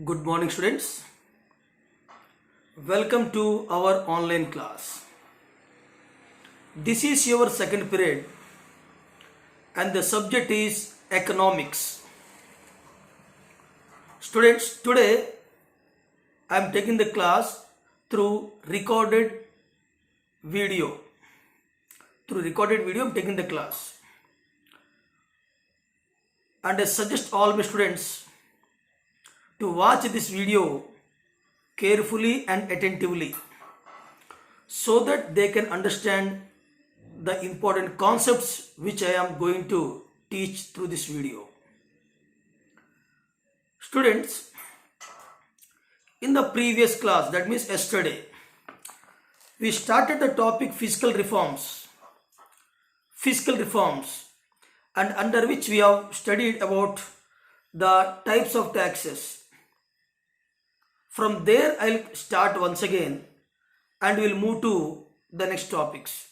Good morning, students. Welcome to our online class. This is your second period and the subject is economics. Students, today I am taking the class through recorded video. Through recorded video, I am taking the class. And I suggest all my students to watch this video carefully and attentively so that they can understand the important concepts which I am going to teach through this video. Students, in the previous class, that means yesterday, we started the topic fiscal reforms, and under which we have studied about the types of taxes. From there, I'll start once again and we'll move to the next topics.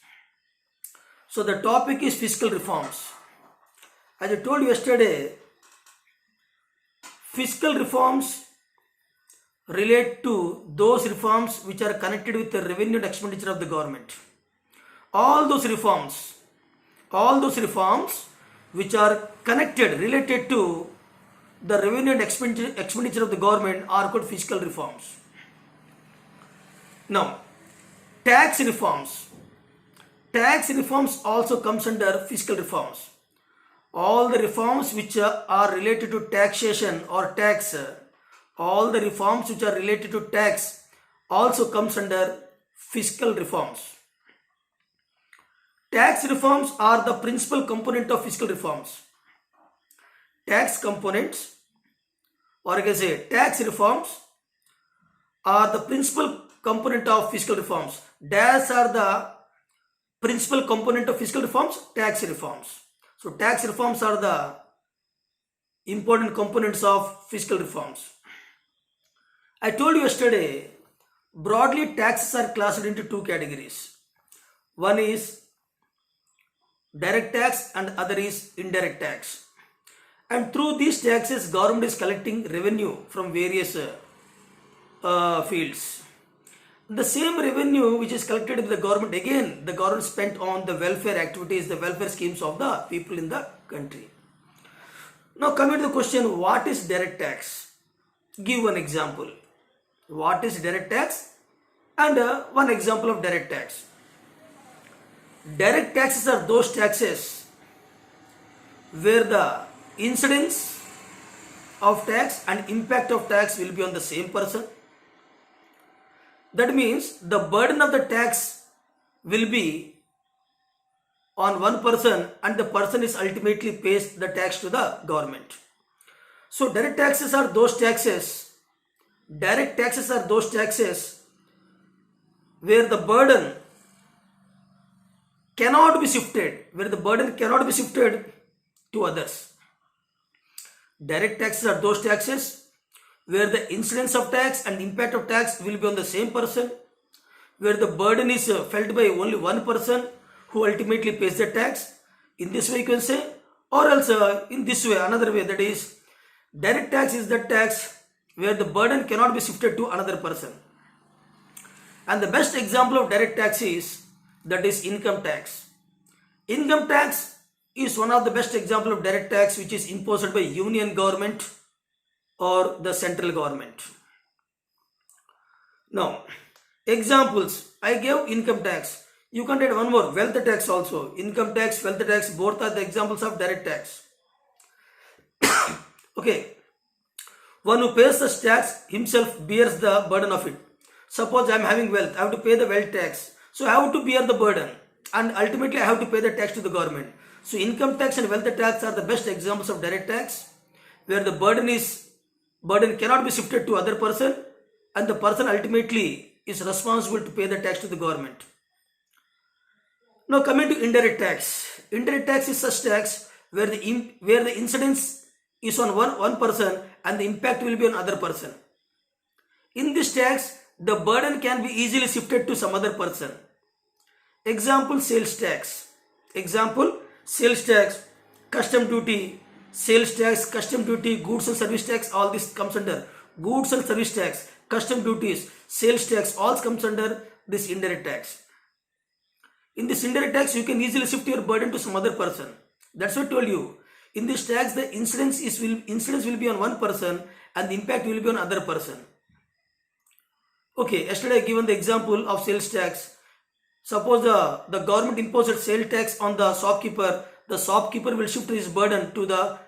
So the topic is fiscal reforms. As I told you yesterday, fiscal reforms relate to those reforms which are connected with the revenue and expenditure of the government. All those reforms which are connected, related to the revenue and expenditure of the government are called fiscal reforms. Now, tax reforms also comes under fiscal reforms. All the reforms which are related to taxation or tax, all the reforms which are related to tax also comes under fiscal reforms. Tax reforms are the principal component of fiscal reforms. Tax components, or I can say tax reforms, are the principal component of fiscal reforms. Dash are the principal component of fiscal reforms, tax reforms. So tax reforms are the important components of fiscal reforms. I told you yesterday, broadly taxes are classified into two categories. One is direct tax and other is indirect tax. And through these taxes, government is collecting revenue from various fields. The same revenue which is collected by the government, again, the government spent on the welfare activities, the welfare schemes of the people in the country. Now coming to the question, what is direct tax? Give one example. What is direct tax? And one example of direct tax. Direct taxes are those taxes where the incidence of tax and impact of tax will be on the same person. That means the burden of the tax will be on one person and the person is ultimately pays the tax to the government. So direct taxes are those taxes where the burden cannot be shifted, to others. Direct taxes are those taxes where the incidence of tax and impact of tax will be on the same person, where the burden is felt by only one person who ultimately pays the tax. In this way you can say, or else in this way, another way, that is direct tax is the tax where the burden cannot be shifted to another person. And the best example of direct tax is income tax. Income tax is one of the best example of direct tax which is imposed by union government or the central government. Now, examples, I gave income tax. You can add one more, wealth tax also. Income tax, wealth tax, both are the examples of direct tax. Okay, one who pays the tax himself bears the burden of it. Suppose I am having wealth, I have to pay the wealth tax. So I have to bear the burden and ultimately I have to pay the tax to the government. So income tax and wealth tax are the best examples of direct tax where the burden cannot be shifted to other person and the person ultimately is responsible to pay the tax to the government. Now coming to indirect tax. Indirect tax is such tax where the incidence is on one person and the impact will be on other person. In this tax, the burden can be easily shifted to some other person. Example, sales tax. Sales tax, custom duty, sales tax, custom duty, goods and service tax, all this comes under. goods and service tax, custom duties, sales tax, all comes under this indirect tax. In this indirect tax, you can easily shift your burden to some other person. That's what I told you. In this tax, the incidence will be on one person and the impact will be on other person. Okay, yesterday I given the example of sales tax. Suppose the government imposed sales tax on the shopkeeper will shift his burden to the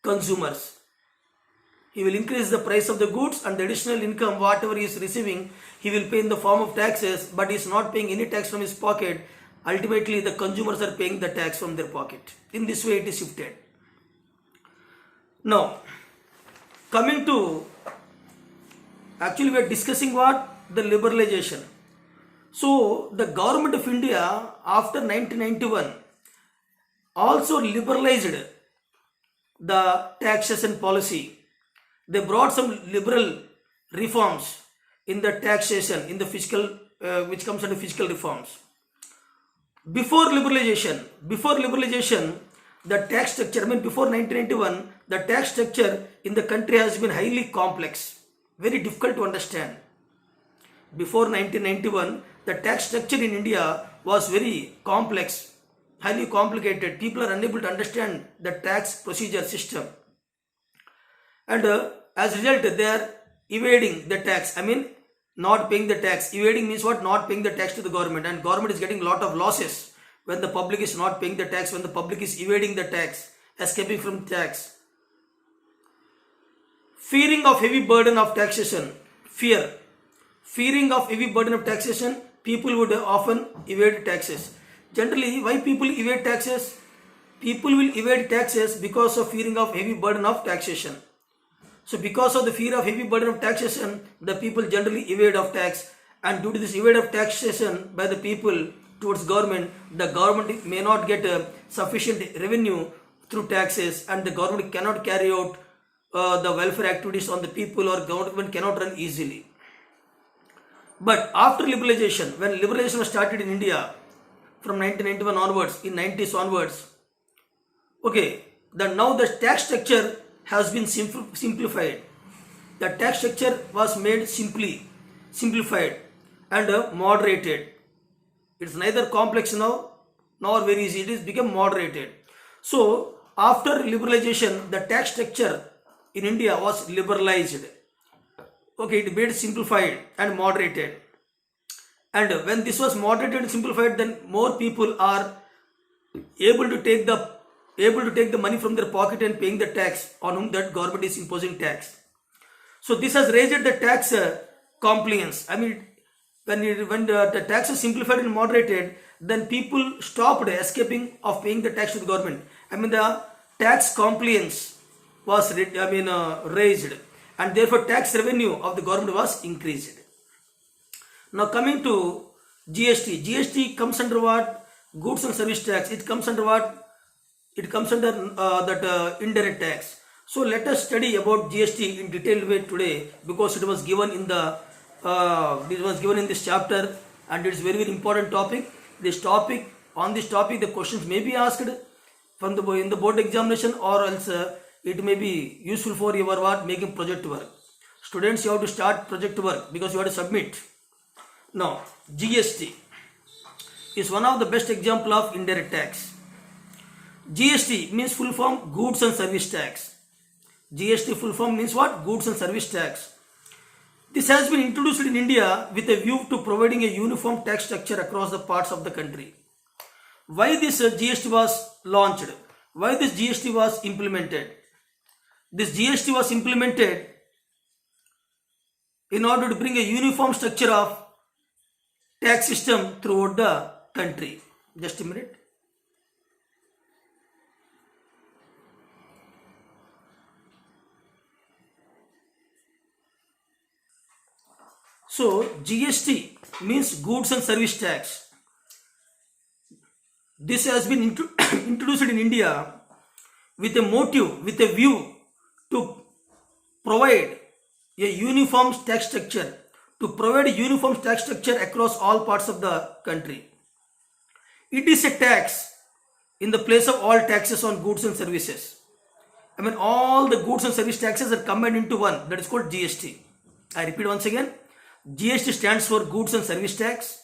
consumers. He will increase the price of the goods and the additional income whatever he is receiving he will pay in the form of taxes, but he is not paying any tax from his pocket. Ultimately the consumers are paying the tax from their pocket. In this way it is shifted. Now coming to, actually we are discussing what? The liberalization. So the government of India after 1991 also liberalized the taxation policy. They brought some liberal reforms in the taxation, in the fiscal, which comes under fiscal reforms. Before liberalization, the tax structure, before 1991, the tax structure in the country has been highly complex, very difficult to understand. Before 1991, the tax structure in India was very complex, highly complicated. People are unable to understand the tax procedure system. And as a result, they are evading the tax. Not paying the tax. Evading means what? Not paying the tax to the government. And government is getting a lot of losses when the public is not paying the tax, when the public is evading the tax, escaping from tax. Fearing of heavy burden of taxation. Fearing of heavy burden of taxation, people would often evade taxes. Generally, why people evade taxes? People will evade taxes because of fearing of heavy burden of taxation. So because of the fear of heavy burden of taxation, the people generally evade of tax, and due to this evade of taxation by the people towards government, the government may not get sufficient revenue through taxes, and the government cannot carry out the welfare activities on the people, or government cannot run easily. But after liberalization, when liberalization was started in India from 1991 onwards, in 90s onwards, okay, now the tax structure has been simplified. The tax structure was made simplified and moderated. It's neither complex now nor very easy. It is become moderated. So after liberalization, the tax structure in India was liberalized. Okay, it made simplified and moderated. And when this was moderated and simplified, then more people are able to take the money from their pocket and paying the tax on whom that government is imposing tax. So this has raised the tax compliance. When the tax is simplified and moderated, then people stopped escaping of paying the tax to the government. The tax compliance was raised, and therefore tax revenue of the government was increased. Now coming to GST. GST comes under what? Goods and service tax. It comes under what? It comes under that indirect tax. So let us study about GST in detailed way today, because it was given in this chapter, and it is very, very important topic. On this topic the questions may be asked from in the board examination, or else it may be useful for your making project work. Students, you have to start project work because you have to submit. Now GST is one of the best example of indirect tax. GST means full form goods and service tax. GST full form means what? Goods and service tax. This has been introduced in India with a view to providing a uniform tax structure across the parts of the country. Why this GST was launched? Why this GST was implemented? This GST was implemented in order to bring a uniform structure of tax system throughout the country. Just a minute. So GST means goods and service tax. This has been introduced in India with a motive, with a view to provide a uniform tax structure, across all parts of the country. It is a tax in the place of all taxes on goods and services. I mean, all the goods and service taxes are combined into one. That is called GST. I repeat once again. GST stands for Goods and Service Tax.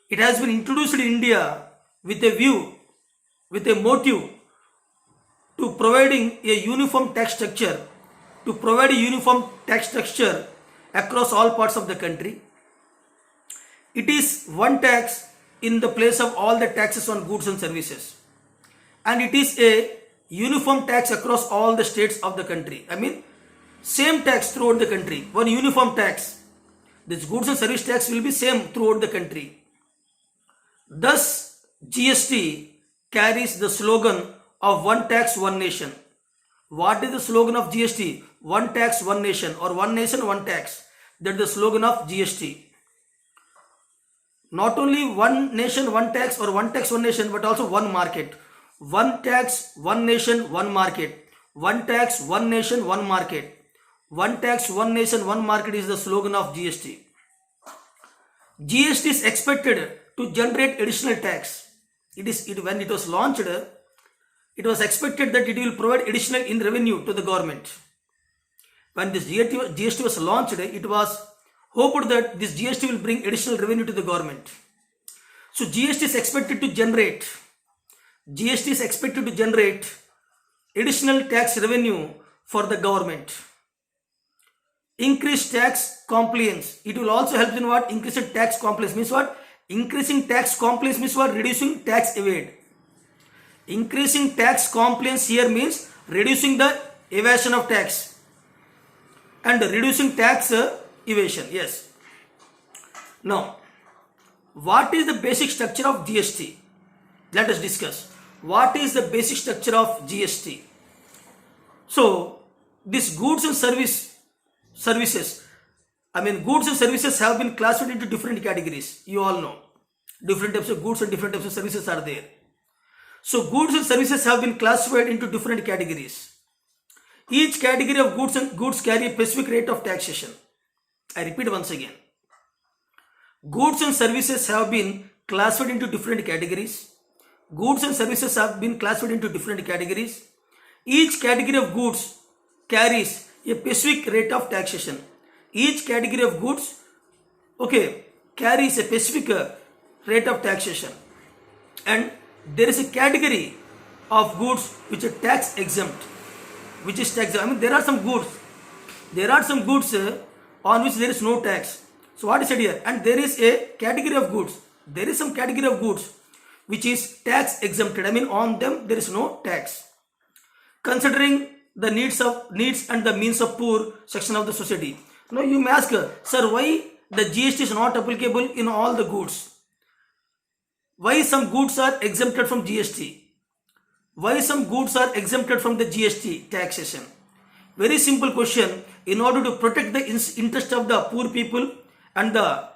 It has been introduced in India with a view, with a motive to providing a uniform tax structure, across all parts of the country. It is one tax in the place of all the taxes on goods and services. And it is a uniform tax across all the states of the country. I mean, same tax throughout the country. One uniform tax. This goods and service tax will be same throughout the country. Thus, GST carries the slogan of one tax, one nation. What is the slogan of GST? One tax, one nation, or one nation, one tax. That is the slogan of GST. Not only one nation, one tax, or one tax, one nation, but also one market. One tax, one nation, one market. One tax, one nation, one market. One tax, one nation, one market is the slogan of GST. GST is expected to generate additional tax. When it was launched, it was expected that it will provide additional in revenue to the government. When this GST was launched, it was hoped that this GST will bring additional revenue to the government. So GST is expected to generate additional tax revenue for the government. Increased tax compliance. It will also help in what? Increasing tax compliance means what? Increasing tax compliance means what? Reducing tax evade. Increasing tax compliance here means reducing the evasion of tax and reducing tax evasion. Yes. Now, what is the basic structure of GST? Let us discuss. What is the basic structure of GST? So, these goods and services, goods and services have been classified into different categories. You all know. Different types of goods and different types of services are there. So, goods and services have been classified into different categories. Each category of goods carry a specific rate of taxation. I repeat once again. Goods and services have been classified into different categories. Goods and services have been classified into different categories. Each category of goods carries a specific rate of taxation. Each category of goods, carries a specific rate of taxation. And there is a category of goods which are tax exempt. There are some goods on which there is no tax. So what is said here? And there is a category of goods. There is some category of goods which is tax exempted. On them there is no tax. Considering the needs and the means of poor section of the society. Now you may ask, sir, why the GST is not applicable in all the goods? Why some goods are exempted from GST? Why some goods are exempted from the GST taxation? Very simple question. In order to protect the interest of the poor people and the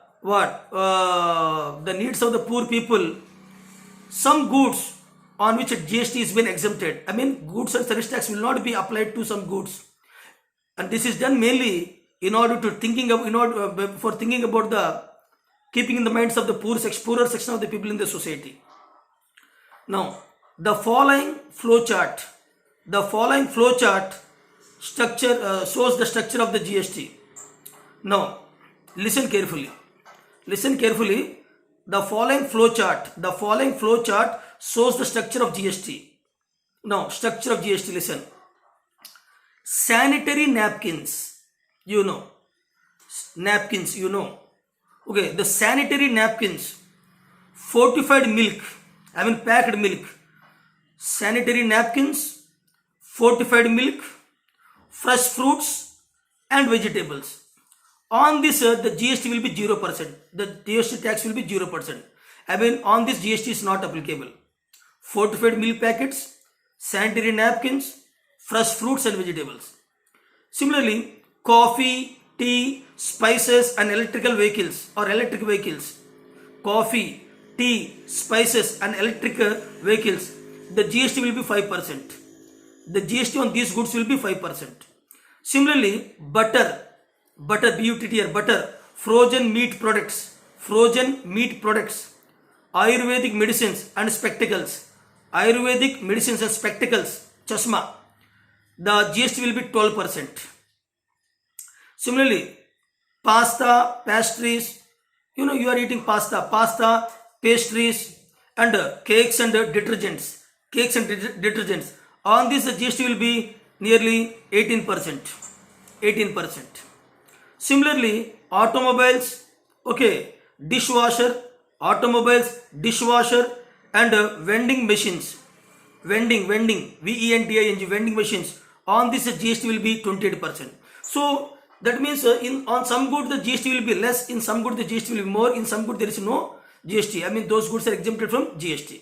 needs of the poor people, some goods on which GST has been exempted. Goods and service tax will not be applied to some goods, and this is done mainly in order to keeping in the minds of the poorer section of the people in the society. Now, the following flowchart structure shows the structure of the GST. Now, listen carefully. The following flowchart shows the structure of GST. Now, structure of GST, listen. Sanitary napkins, you know. Okay, the sanitary napkins, fortified milk, packed milk, sanitary napkins, fortified milk, fresh fruits and vegetables. On this, the GST will be 0%. The GST tax will be 0%. On this, GST is not applicable. Fortified milk packets, sanitary napkins, fresh fruits and vegetables. Similarly, coffee, tea, spices and electric vehicles. Coffee, tea, spices and electric vehicles. The GST will be 5%. The GST on these goods will be 5%. Similarly, butter, butter, frozen meat products, Ayurvedic medicines and spectacles, chashma, the GST will be 12%. Similarly, pasta, pastries, you are eating pasta, pastries, and cakes and detergents. On this, the GST will be nearly 18%. Similarly, automobiles, dishwasher, and vending machines, vending, VENDING, vending machines. On this, the GST will be 28%. So that means on some goods the GST will be less, in some goods the GST will be more, in some goods there is no GST. I mean those goods are exempted from GST.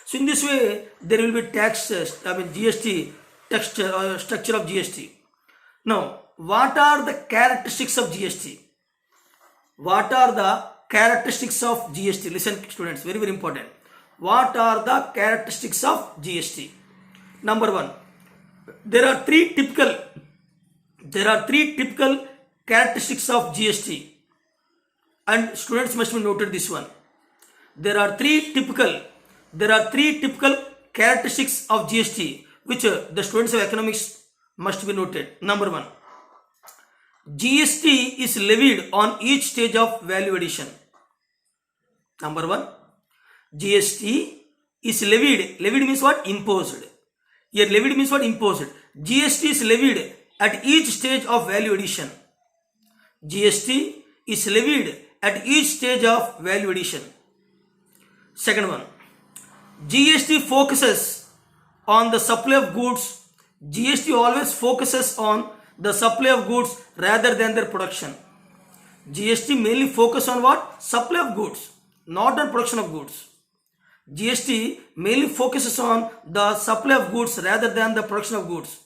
So in this way there will be GST texture, structure of GST. Now what are the characteristics of GST? What are the characteristics of GST? Listen students, very important. What are the characteristics of GST? Number one, there are three typical characteristics of GST, and students must be noted this one. There are three typical characteristics of GST which the students of economics must be noted. Number one, GST is levied on each stage of value addition. Number one, GST is levied. Levied means what? Imposed. Here levied means what? Imposed. GST is levied at each stage of value addition. GST is levied at each stage of value addition. Second one, GST focuses on the supply of goods. GST always focuses on the supply of goods rather than their production. GST mainly focus on what? Supply of goods, not on production of goods. GST mainly focuses on the supply of goods rather than the production of goods.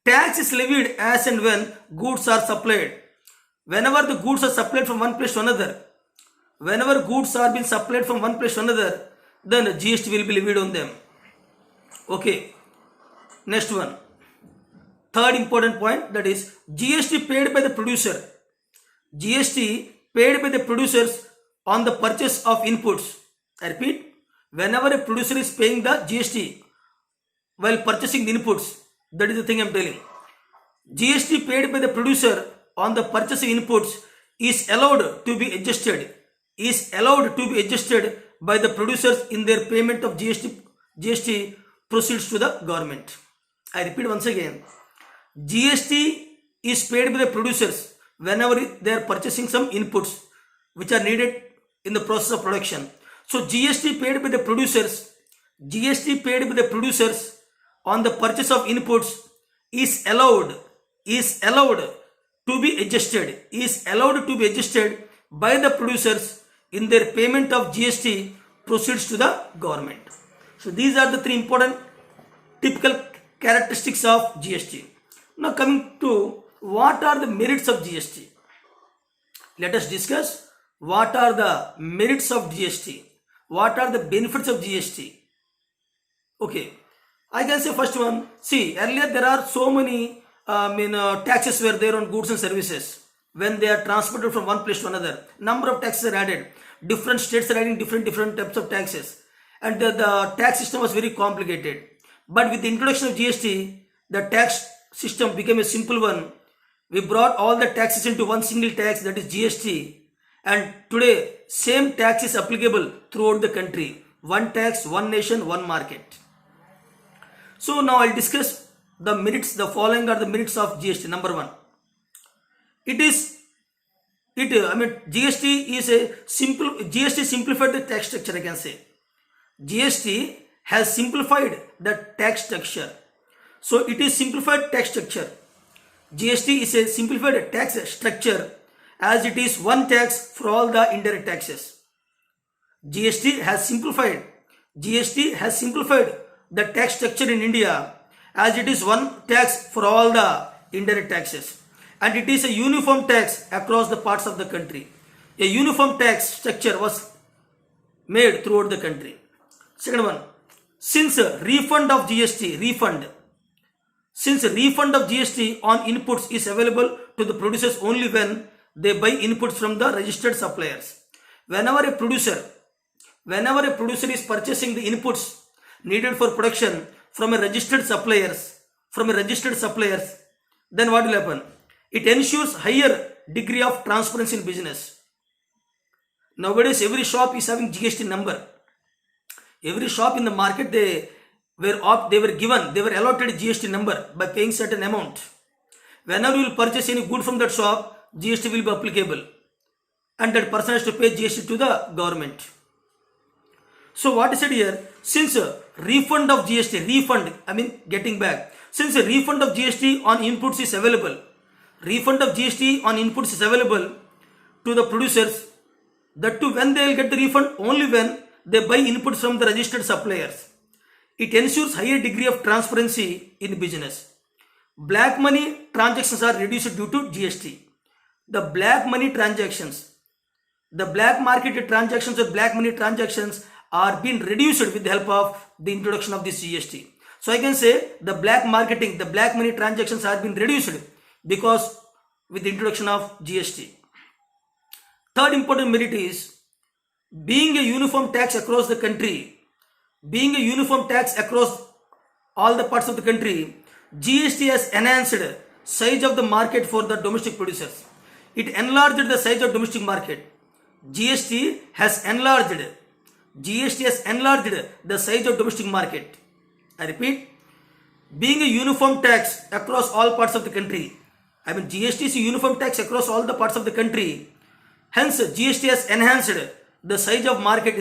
Tax is levied as and when goods are supplied. Whenever the goods are supplied from one place to another, whenever goods are being supplied from one place to another, then GST will be levied on them. Okay. Next one. Third important point, that is GST paid by the producer. GST paid by the producers on the purchase of inputs. I repeat, whenever a producer is paying the GST while purchasing the inputs, that is the thing I am telling. GST paid by the producer on the purchase of inputs is allowed to be adjusted. By the producers in their payment of GST proceeds to the government. I repeat once again. GST is paid by the producers whenever they are purchasing some inputs which are needed in the process of production. So GST paid by the producers on the purchase of inputs is allowed to be adjusted by the producers in their payment of GST proceeds to the government. So these are the three important typical characteristics of GST. Now coming to what are the merits of GST. Let us discuss what are the merits of GST. What are the benefits of GST? Okay, I can say first one. See, earlier there are so many taxes were there on goods and services. When they are transported from one place to another, number of taxes are added. Different states are adding different types of taxes, and the tax system was very complicated. But with the introduction of GST, the tax system became a simple one. We brought all the taxes into one single tax, that is GST, and today same tax is applicable throughout the country. One tax, one nation, one market. So now I'll discuss the merits. The following are the merits of GST. Number one, GST simplified the tax structure. I can say GST has simplified the tax structure. So it is simplified tax structure. GST is a simplified tax structure as it is one tax for all the indirect taxes. GST has simplified the tax structure in India as it is one tax for all the indirect taxes, and it is a uniform tax across the parts of the country. A uniform tax structure was made throughout the country. Second one, since refund of GST on inputs is available to the producers only when they buy inputs from the registered suppliers. Whenever a producer is purchasing the inputs needed for production from a registered suppliers, from a registered suppliers, then what will happen? It ensures higher degree of transparency in business. Nowadays, every shop is having GST number. Every shop in the market, they were allotted GST number by paying certain amount. Whenever you will purchase any good from that shop, GST will be applicable, and that person has to pay GST to the government. So what is it here? Since refund of GST, getting back. Since a refund of GST on inputs is available, to the producers, that too when they will get the refund? Only when they buy inputs from the registered suppliers. It ensures higher degree of transparency in business. Black money transactions are reduced due to GST. The black money transactions, the black market transactions or black money transactions are being reduced with the help of the introduction of this GST. So I can say the black money transactions are being reduced because with the introduction of GST. Third important merit is being a uniform tax across the country. Being a uniform tax across all the parts of the country, GST has enhanced size of the market for the domestic producers. It enlarged the size of domestic market. GST has enlarged the size of domestic market. I repeat, being a uniform tax across all parts of the country. GST is a uniform tax across all the parts of the country. Hence, GST has enhanced the size of market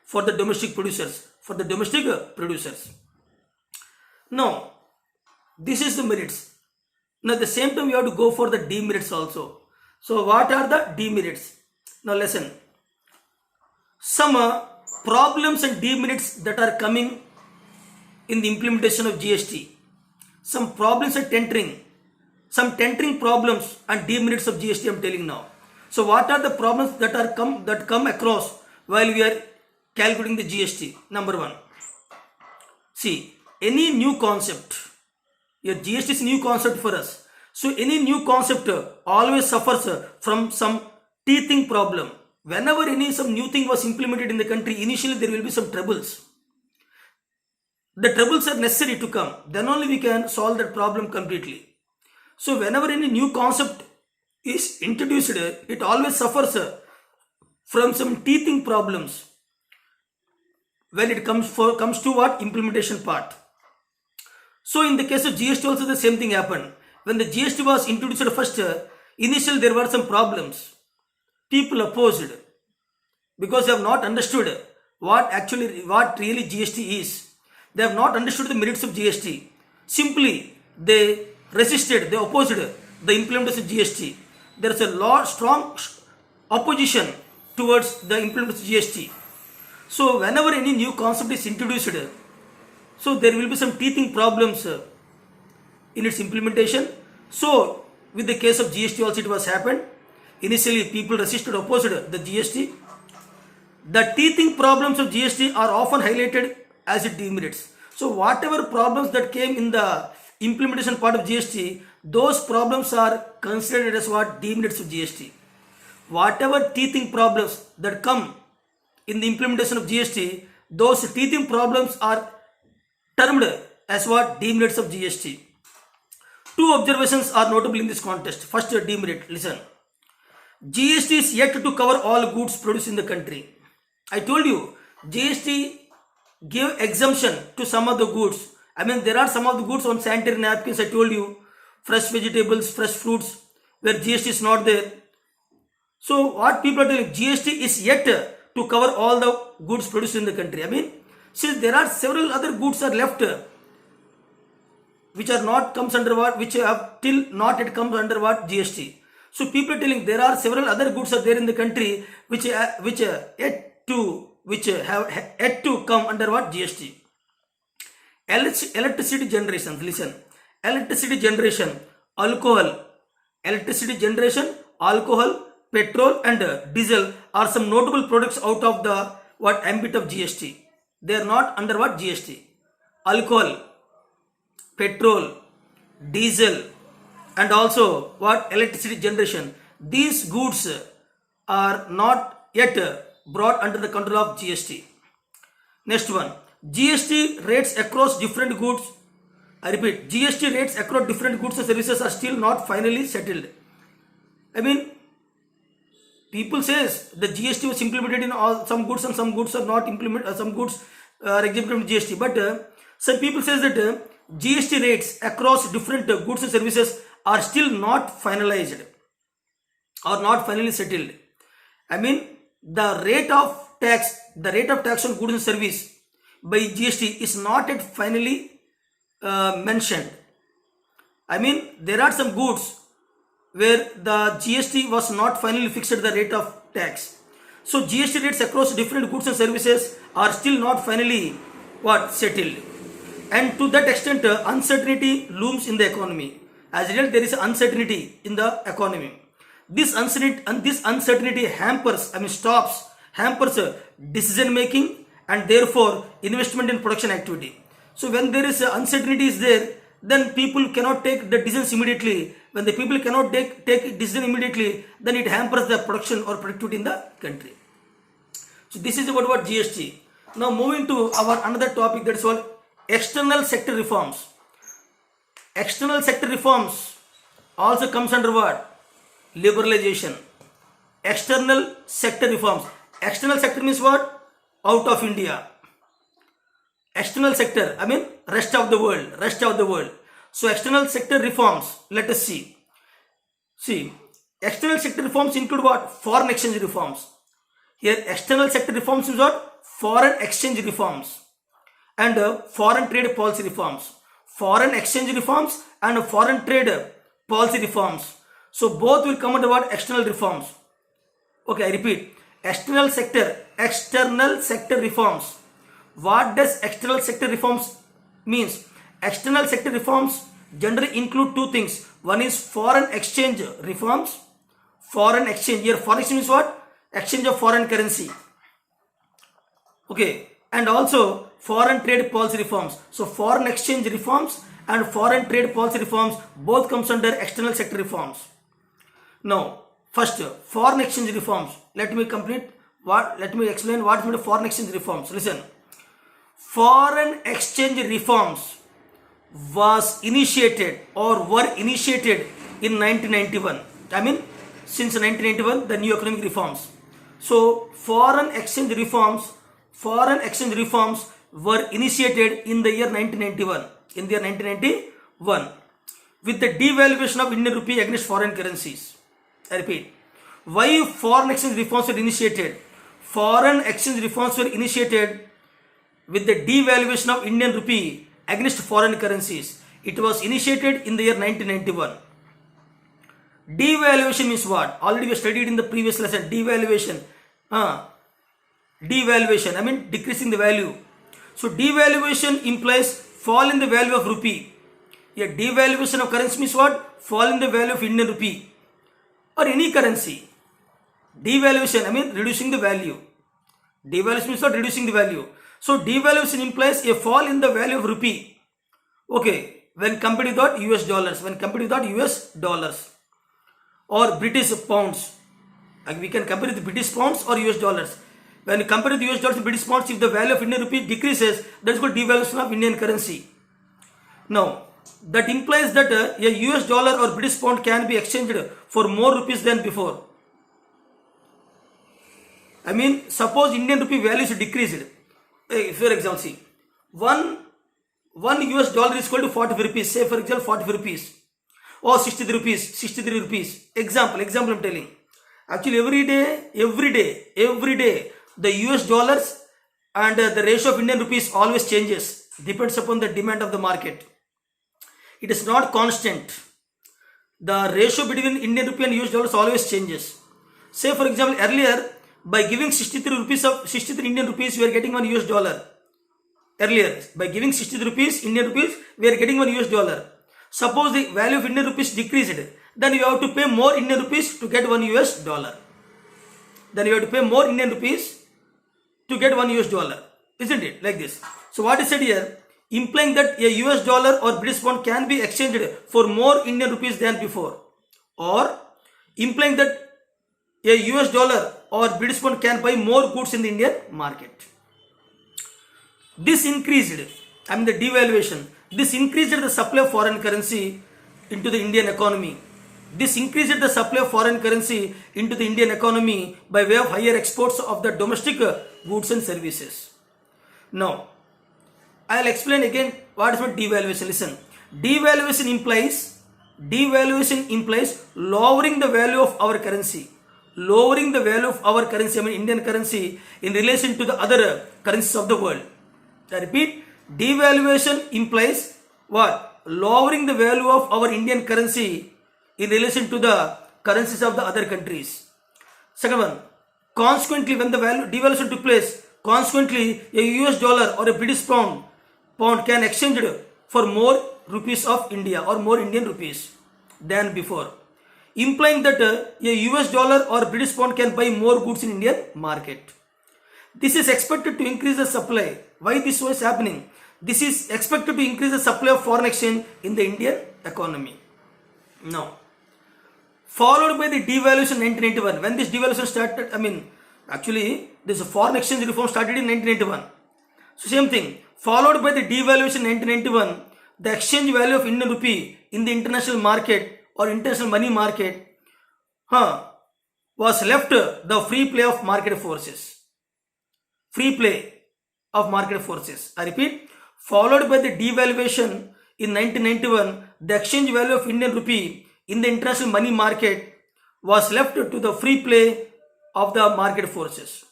for the domestic producers. Now, this is the merits. Now, at the same time, you have to go for the demerits also. So, what are the demerits? Now, listen. Some problems and demerits that are coming in the implementation of GST. Some problems and tendering problems and demerits of GST I am telling now. So, what are the problems that come across while we are calculating the GST? Number one. See, any new concept. Your GST is a new concept for us. So, any new concept always suffers from some teething problem. Whenever some new thing was implemented in the country, initially there will be some troubles. The troubles are necessary to come. Then only we can solve that problem completely. So, whenever any new concept is introduced, it always suffers from some teething problems when it comes to what? Implementation part. So, in the case of GST also the same thing happened. When the GST was introduced first, initially there were some problems. People opposed because they have not understood what really GST is. They have not understood the merits of GST. Simply, they resisted, they opposed the implementation of GST. There is a strong opposition towards the implementation of GST. So, whenever any new concept is introduced, so there will be some teething problems in its implementation. So, with the case of GST also it was happened. Initially, people resisted, opposed the GST. The teething problems of GST are often highlighted as it demerits. So, whatever problems that came in the implementation part of GST, those problems are considered as what? Demerits of GST. Whatever teething problems that come in the implementation of GST, those teething problems are termed as what? Demerits of GST. Two observations are notable in this context. First, demerit. Listen. GST is yet to cover all goods produced in the country. I told you, GST gave exemption to some of the goods. There are some of the goods on sanitary napkins, I told you, fresh vegetables, fresh fruits, where GST is not there. So, what people are telling, GST is yet to cover all the goods produced in the country. Since there are several other goods are left, which are not comes under what, which have till not yet comes under what? GST. So, people are telling there are several other goods are there in the country which have yet to come under what? GST. Electricity generation. Listen. Electricity generation, alcohol, petrol and diesel are some notable products out of the ambit of GST. They are not under what? GST. Alcohol, petrol, diesel and also what? Electricity generation. These goods are not yet brought under the control of GST. Next one. GST rates across different goods I repeat, GST rates across different goods and services are still not finally settled. I mean, people says the GST was implemented in all some goods and some goods are not implemented. Some goods are exempted from GST, but some people says that GST rates across different goods and services are still not finalized or not finally settled. I mean, the rate of tax on goods and service by GST is not yet finally mentioned. I mean, there are some goods where the GST was not finally fixed the rate of tax. So GST rates across different goods and services are still not finally settled. And to that extent, uncertainty looms in the economy. As a result, there is uncertainty in the economy. This uncertainty hampers decision making and therefore investment in production activity. So when there is uncertainty is there, then people cannot take the decisions immediately. When the people cannot take decision immediately, then it hampers the production or productivity in the country. So this is about GST. Now moving to our another topic, that is called external sector reforms. External sector reforms also comes under what? Liberalization. External sector reforms. External sector means what? Out of India. External sector, I mean rest of the world. So external sector reforms, let us see. External sector reforms include what? Foreign exchange reforms. Here external sector reforms is what? Foreign exchange reforms and foreign trade policy reforms. Foreign exchange reforms and foreign trade policy reforms. So both will come under what? External reforms. Okay, I repeat. External sector reforms. What does external sector reforms means? External sector reforms generally include two things. One is foreign exchange reforms. Foreign exchange. Here foreign exchange is what? Exchange of foreign currency. Okay. And also foreign trade policy reforms. So foreign exchange reforms and foreign trade policy reforms both comes under external sector reforms. Now, first foreign exchange reforms. Let me explain what is foreign exchange reforms. Listen. Foreign exchange reforms were initiated in 1991. I mean, since 1991, the new economic reforms. So, foreign exchange reforms were initiated in the year 1991. With the devaluation of Indian rupee against foreign currencies. I repeat, why foreign exchange reforms were initiated? Foreign exchange reforms were initiated with the devaluation of Indian rupee against foreign currencies. It was initiated in the year 1991. Devaluation means what? Already we studied in the previous lesson. Devaluation, I mean decreasing the value. So devaluation implies fall in the value of rupee. A devaluation of currency means what? Fall in the value of Indian rupee or any currency. Devaluation, I mean reducing the value. Devaluation means not reducing the value. So devaluation implies a fall in the value of rupee. Okay, when compared with what? US dollars or British pounds. We can compare with British pounds or US dollars. When you compare with US dollars and British pounds, if the value of Indian rupee decreases, that is called devaluation of Indian currency. Now, that implies that a US dollar or British pound can be exchanged for more rupees than before. I mean, suppose Indian rupee value is decreased. For example, see, one US dollar is equal to 40 rupees. Say for example 40 rupees or 63 rupees. Example I'm telling. Actually every day the US dollars and the ratio of Indian rupees always changes. Depends upon the demand of the market. It is not constant. The ratio between Indian rupee and US dollars always changes. Say for example earlier, by giving 63 Indian rupees, we are getting 1 US dollar. Earlier, by giving 63 Indian rupees, we are getting 1 US dollar. Suppose the value of Indian rupees decreased, then you have to pay more Indian rupees to get 1 US dollar. Isn't it? Like this. So what is said here? Implying that a US dollar or British pound can be exchanged for more Indian rupees than before. Or implying that a US dollar or British pound can buy more goods in the Indian market. This increased, the devaluation. This increased the supply of foreign currency into the Indian economy. This increased the supply of foreign currency into the Indian economy by way of higher exports of the domestic goods and services. Now, I'll explain again what is meant devaluation. Listen, devaluation implies lowering the value of our currency. Lowering the value of our currency, I mean Indian currency, in relation to the other currencies of the world. I repeat, devaluation implies what? Lowering the value of our Indian currency in relation to the currencies of the other countries. Second one, consequently, when the devaluation took place, consequently a US dollar or a British pound can exchange for more rupees of India or more Indian rupees than before, implying that a US dollar or British pound can buy more goods in Indian market. This is expected to increase the supply. Why this was happening? This is expected to increase the supply of foreign exchange in the Indian economy. Now, followed by the devaluation in 1991. When this devaluation started, actually this foreign exchange reform started in 1991. So same thing, followed by the devaluation in 1991, the exchange value of Indian rupee in the international market or international money market was left the free play of market forces. Free play of market forces. I repeat, followed by the devaluation in 1991, the exchange value of Indian rupee in the international money market was left to the free play of the market forces.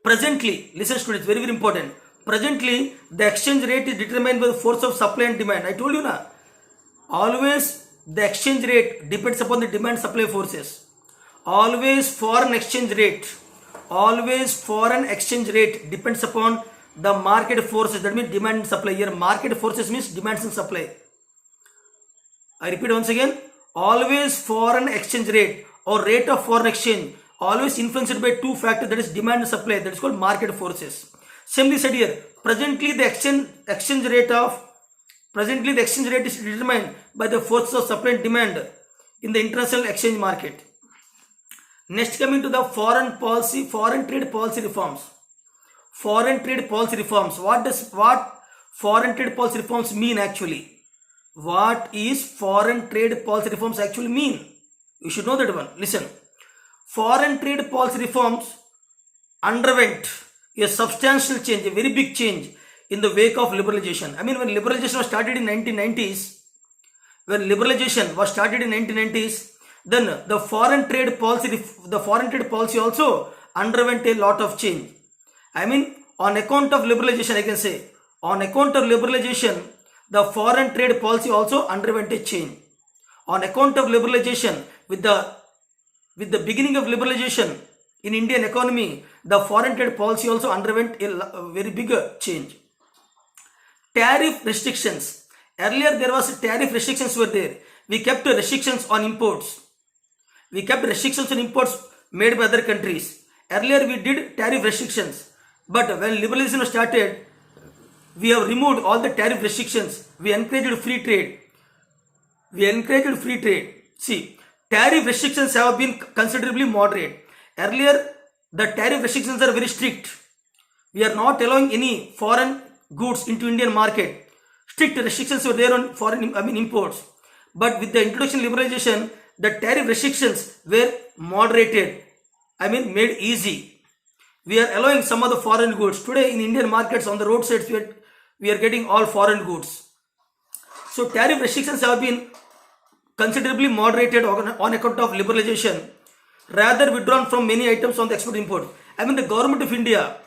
Presently, listen students, very very important. Presently, the exchange rate is determined by the force of supply and demand. I told you na, always the exchange rate depends upon the demand supply forces. Always foreign exchange rate depends upon the market forces. That means demand and supply. Here market forces means demand and supply. I repeat once again, always foreign exchange rate or rate of foreign exchange always influenced by two factors, that is demand and supply, that is called market forces. Simply said here, presently the exchange rate is determined by the forces of supply and demand in the international exchange market. Next, coming to the foreign trade policy reforms. Foreign trade policy reforms. What foreign trade policy reforms mean actually? What is foreign trade policy reforms actually mean? You should know that one. Listen, foreign trade policy reforms underwent a substantial change, a very big change in the wake of liberalization. When liberalization was started in 1990s, then the foreign trade policy also underwent a lot of change. On account of liberalization, I can say, on account of liberalization, the foreign trade policy also underwent a change. On account of liberalization, with the beginning of liberalization in Indian economy, the foreign trade policy also underwent a very big change. Tariff restrictions. Earlier there was tariff restrictions were there. We kept restrictions on imports. We kept restrictions on imports made by other countries. Earlier we did tariff restrictions. But when liberalization started, we have removed all the tariff restrictions. We encouraged free trade. See, tariff restrictions have been considerably moderate. Earlier, the tariff restrictions are very strict. We are not allowing any foreign goods into Indian market. Strict restrictions were there on foreign imports. But with the introduction of liberalization, the tariff restrictions were moderated. Made easy. We are allowing some of the foreign goods. Today in Indian markets on the roadsides, we are getting all foreign goods. So tariff restrictions have been considerably moderated on account of liberalization, rather withdrawn from many items on the export import. The government of India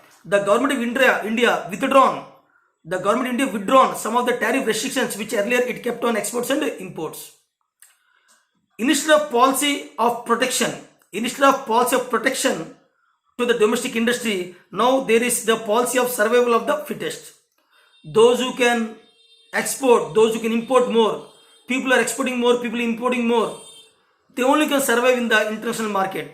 withdrawn some of the tariff restrictions which earlier it kept on exports and imports. Instead of policy of protection to the domestic industry, now there is the policy of survival of the fittest. Those who can export, those who can import more, people are exporting more, people importing more, they only can survive in the international market.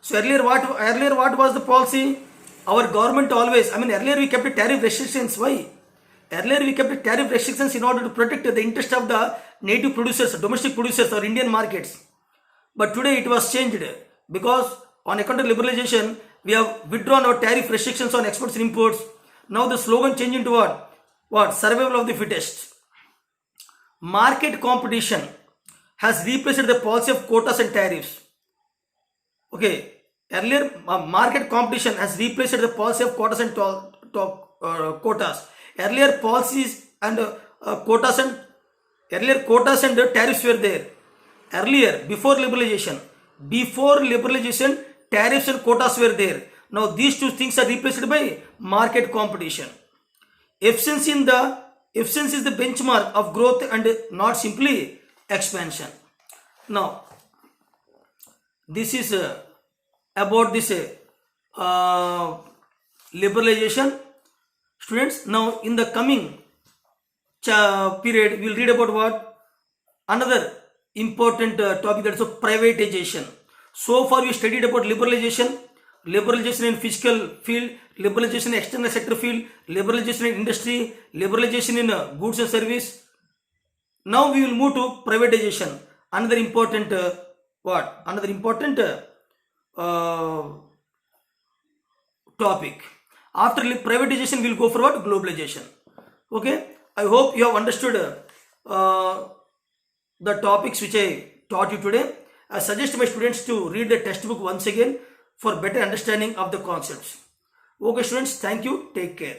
So earlier what was the policy? Our government always, earlier we kept tariff restrictions. Why? Earlier we kept tariff restrictions in order to protect the interest of the native producers, domestic producers or Indian markets. But today it was changed because on account of liberalization, we have withdrawn our tariff restrictions on exports and imports. Now the slogan changed into what? what? Survival of the fittest. Market competition has replaced the policy of quotas and tariffs. Okay, earlier market competition has replaced the policy of quotas and quotas. Earlier policies and quotas and tariffs were there. Earlier, before liberalization, tariffs and quotas were there. Now these two things are replaced by market competition. Efficiency is the benchmark of growth and not simply expansion. Now, this is about this liberalization. Students, now in the coming period, we will read about what? Another important topic, that is privatization. So far we studied about liberalization in fiscal field, liberalization in external sector field, liberalization in industry, liberalization in goods and service. Now we will move to privatization. Another important topic. After privatization, we will go for what? Globalization. Okay, I hope you have understood the topics which I taught you today. I suggest my students to read the textbook once again for better understanding of the concepts. Okay students, thank you, take care.